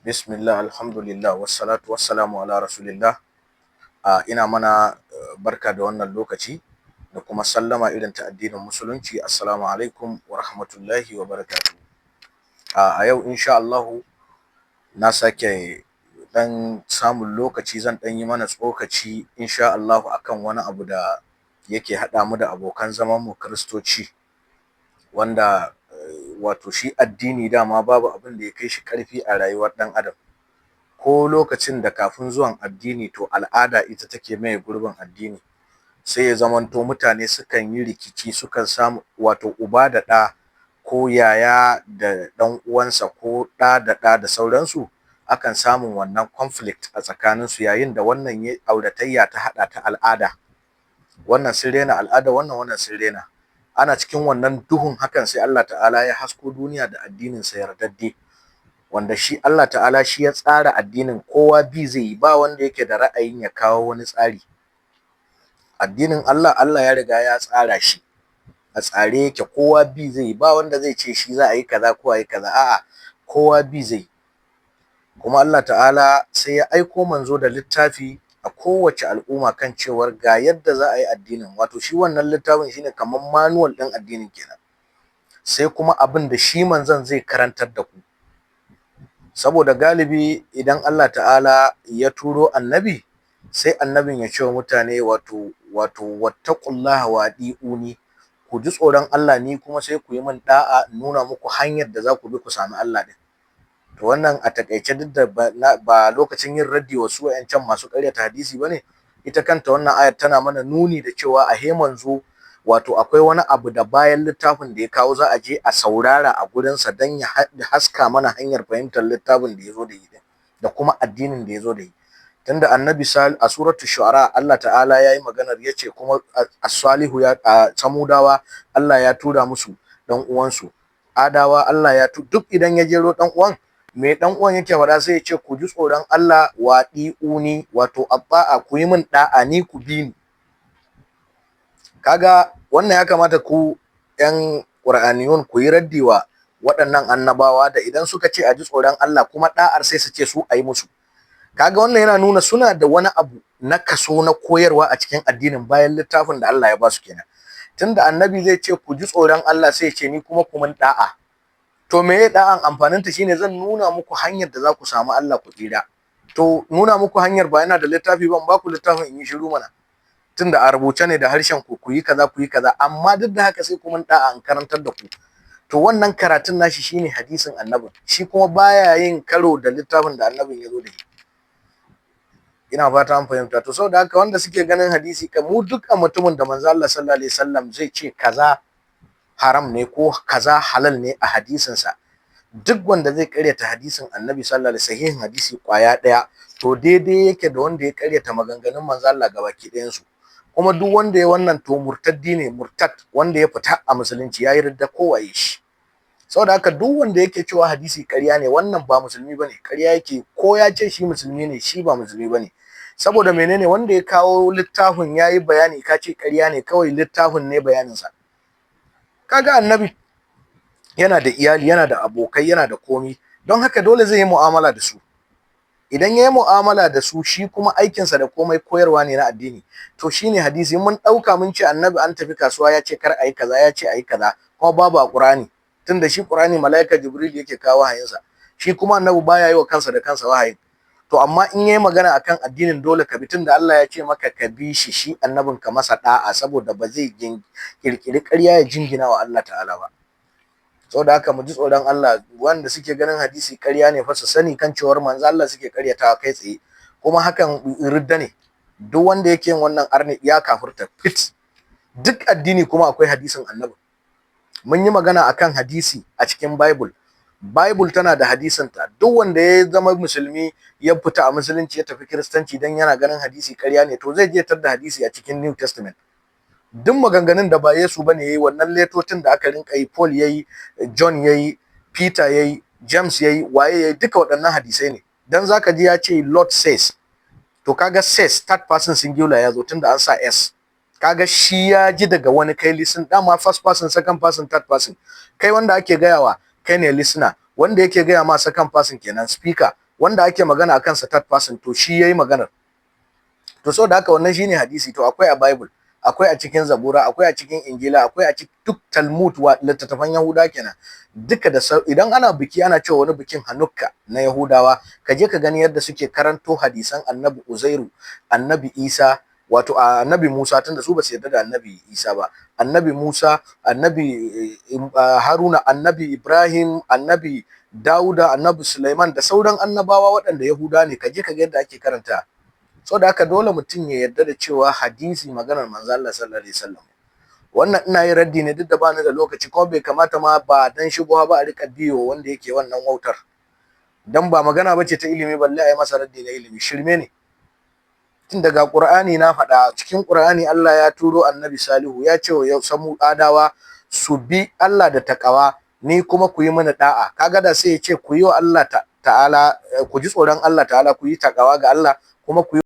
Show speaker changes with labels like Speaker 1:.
Speaker 1: Bismillah, alhamdulillah, wassalatu wassalamu ala rasulillah. Ina mana barka da wannan lokaci da kuma sallama irin ta addinin musulunci. Assalamu alaikum wa rahmatullahi wa barakatuh. A yau insha Allahu na sake dan samun lokaci zan dan yi mana tsokaci insha Allahu akan wani abu da yake haɗa mu da abokan zaman mu Kiristoci, wanda wato shi addini dama babu abin da ya kai shi ƙarfi a rayuwar ɗan adam. Ko lokacin da kafin zuwan addini to al'ada ita take maye gurbin addini, sai ya zamanto mutane sukan yi rikici, sukan samu wato uba da ɗa ko yaya da ɗan uwansa ko ɗa da ɗa da sauransu, akan samun wannan conflict a tsakaninsu yayin da wannan ya auratayya ta haɗa ta al'ada, wannan sun rena al'ada wannan sun rena. Ana cikin wannan duhun hakan sai Allah ta'ala ya hasko duniya da addinin sa yardadde, wanda shi Allah ta'ala shi ya tsara addinin, kowa bi zai yi, ba wanda yake da ra'ayin ya kawo wani tsari. Addinin Allah ya riga ya tsara shi a tsare yake, kowa bi zai yi, ba wanda zai ce shi za a yi kaza ko a yi kaza, a'a kowa bi zai. Kuma Allah ta'ala sai ya aiko manzo da littafi a kowace al'umma kan cewar ga yadda za a yi addinin, wato shi wannan littafin shine kamar manual ɗin addinin kenan, sai kuma abin da shi manzon zai karantar da ku. Saboda galibi idan Allah ta'ala ya turo annabi, sai annabin ya ce wa mutane wato wattaqullaha wa adi'uni, ku ji tsoron Allah ni kuma sai ku yi min da'a, nuna muku hanyar da za ku bi ku sami Allah din. To wannan a takaice, duk da ba lokacin yin raddi wasu wayancan masu ƙaryata hadisi bane, ita kanta wannan ayar tana mana nuni da cewa a manzo wato akwai wani abu da bayan littafin da ya kawo za a je a saurara a gurinsa don ya haska mana hanyar fahimtar littafin da ya zo da yi da kuma addinin da ya zo da yi. Tunda annabi a suratul shu'ara Allah ta'ala ya yi maganar, ya ce kuma as-salihu samudawa Allah ya tura musu dan uwansu, adawa Allah ya duk idan ya jero dan uwan, me dan uwan yake faɗa sai ya ce ku ji tsoron Allah wa di'uni, wato abba'a, ku yi min da'a ni ku bi ni. Kaga wannan ya kamata ku yan qur'aniyun ku yi raddi wa waɗannan annabawa da idan suka ce a ji tsoron Allah kuma da'ar sai su ce su a yi musu. Kaga wannan yana nuna suna da wani abu na kaso na koyarwa a cikin addinin bayan littafin da Allah ya ba su kenan. Tunda annabi zai ce ku ji tsoron Allah sai ya ce ni kuma ku min da'a. To me ya da'an amfaninta shine zan nuna muku hanyar da za ku samu Allah ku tsira. To nuna muku hanyar ba yana da littafi ban ba ku littafin in yi shiru mana. Tunda a rubuce ne da harshen ku yi kaza ku yi kaza, amma duk da haka sai ku min da'a in karantar da ku. To wannan karatun nashi shine hadisin annabin, shi kuma baya yin karo da littafin da annabin ya zo da shi. Ina fata an fahimta. To saboda haka wanda suke ganin hadisi, mu dukkan mutumin da manzo Allah sallallahu alaihi wasallam zai ce kaza haram ne ko kaza halal ne a hadisinsa, duk wanda zai karyata hadisin annabi sallallahu alaihi sahihin hadisi kwaya daya, to daidai yake da wanda ya karyata maganganun manzo Allah gabaki ɗayan su. Kuma duk wanda ya wannan to murtaddi ne, murtad, wanda ya fita a musulunci, yayi ridda kowaye shi. Saboda haka duk wanda yake cewa hadisi ƙarya ne, wannan ba musulmi bane, ƙarya yake, ko ya ce shi musulmi ne, shi ba musulmi bane. Saboda menene? Wanda ya kawo littafin yayi bayani, ka ce ƙarya ne, kawai littafin ne bayaninsa. Kaga annabi yana da iyali, yana da abokai, yana da komi, don haka dole zai yi mu'amala da su. Idan ya yi mu'amala da su, shi kuma aikinsa da komai koyarwa ne na addini, to shine hadisi. Mun ɗauka mun ce annabi an tafi kasuwa ya ce kar a yi kaza, ya ce a yi kaza, kuma babu a ƙur'ani, tunda shi ƙur'ani mala'ika jibril yake kawo wahayinsa, shi kuma annabi baya yi wa kansa da kansa wahayin. To amma in yayi magana akan addinin dole ka bi, tunda Allah ya ce maka ka bi shi, shi annabin ka masa da'a, saboda ba zai kirkiri ƙarya ya jingina wa Allah ta'ala ba. Saboda haka mu ji tsoron Allah. Wanda suke ganin hadisi ƙarya ne fa su sani kan cewar manzo Allah suke ƙaryatawa kai tsaye, kuma hakan ridda ne. Duk wanda yake yin wannan arni ya kafirta fit. Duk addini kuma akwai hadisin annabi. Mun yi magana akan hadisi a cikin Bible tana da hadisinta. Duk wanda ya zama musulmi ya fita a musulunci ya tafi kiristanci dan yana ganin hadisi ƙarya ne, to zai je tar da hadisi a cikin New Testament. Duk maganganun da ba Yesu bane yayi, wannan letotin da aka rinka yi, Paul yayi, John yayi, Peter yayi, James yayi, waye yayi, duka waɗannan hadisai ne. Dan zaka ji ya ce Lord says, to kaga says third person singular ya zo tunda an sa s. Kaga shi ya ji daga wani, kai listen, dama first person, second person, third person. Kai wanda ake gayawa kai ne listener, wanda yake gaya ma second person kenan speaker, wanda ake magana akan sa third person to shi yayi maganar. To saboda haka wannan shine hadisi, to akwai a Bible, akwai a cikin Zabura, akwai a cikin Injila, akwai a cikin duk Talmud wa littattafan Yahuda kenan. Duka da idan ana biki ana cewa wani bikin Hanukka na Yahudawa, ka je ka gani yadda suke karanto hadisan Annabi Uzairu, Annabi Isa, wato Annabi Musa, tunda su ba su yarda da Annabi Isa ba, Annabi Musa, Annabi Haruna, Annabi Ibrahim, Annabi Dawuda, Annabi Sulaiman da sauran annabawa waɗanda Yahuda ne, ka je ka ga yadda ake karanta. Saboda haka dole mutum ya yarda da cewa hadisi maganar manzo Allah sallallahu alaihi wasallam. Wannan ina yin raddi ne duk da bani da lokaci, kuma bai kamata ma ba dan shubha ba a rika biyo wanda yake wannan wautar, dan ba magana bace ta ilimi balle a yi masa raddi na ilimi, shirme ne. Tun daga Qur'ani na faɗa, cikin Qur'ani Allah ya turo Annabi Salihu ya ce wa samu adawa su bi Allah da takawa, ni kuma ku yi mana da'a. Kaga da sai ya ce ku yi wa Allah ta'ala, ku ji tsoron Allah ta'ala, ku yi takawa ga Allah, kuma ku